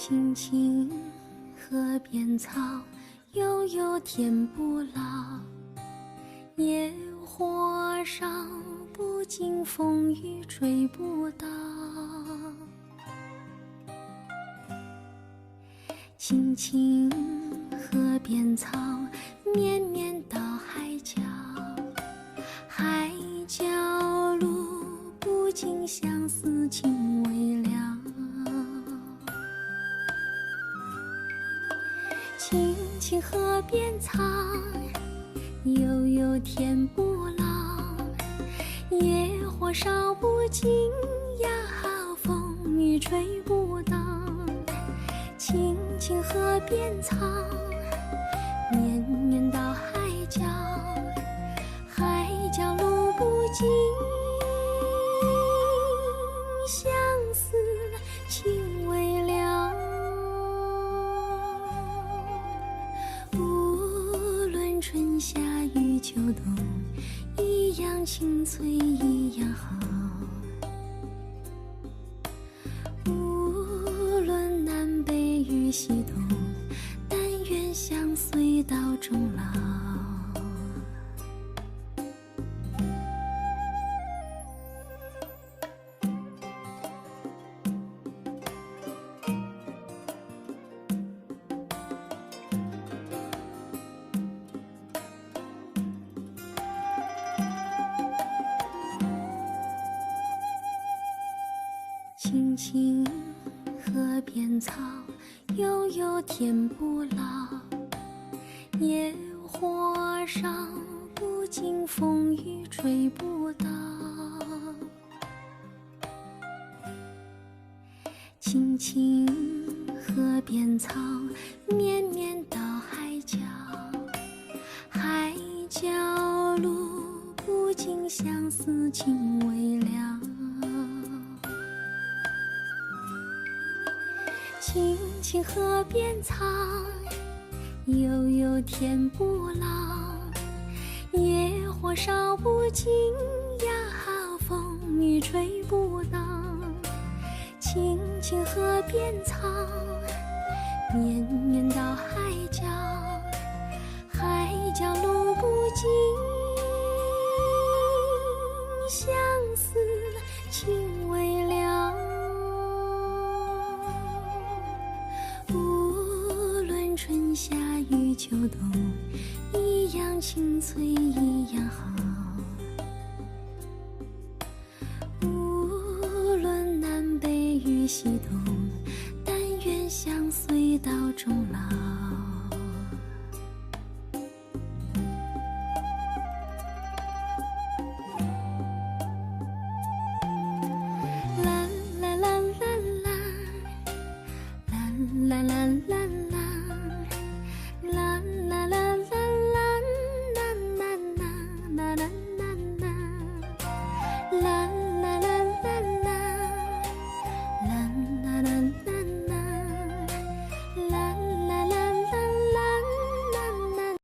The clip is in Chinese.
青青河边草，悠悠天不老。野火烧不尽，风雨吹不倒。青青河边草，绵绵到海角。海角路不尽，相思情未了。青青河边草，悠悠天不老。野火烧不尽呀，风雨吹不倒。青青河边草，绵绵到海角。海角路不尽，相思情未了。无论春夏与秋冬，一样青翠一样好。无论南北与西东，但愿相随到终老。青青河边草，悠悠天不老。野火烧不尽，风雨吹不倒。青青河边草，绵绵到海角。海角路不尽，相思情未了。青青河边草，悠悠天不老。野火烧不尽呀，风雨吹不倒。青青河边草，绵绵到海角。海角路不尽，相思情未了。春夏与秋冬，一样青翠一样好。无论南北与西东，但愿相随到终老。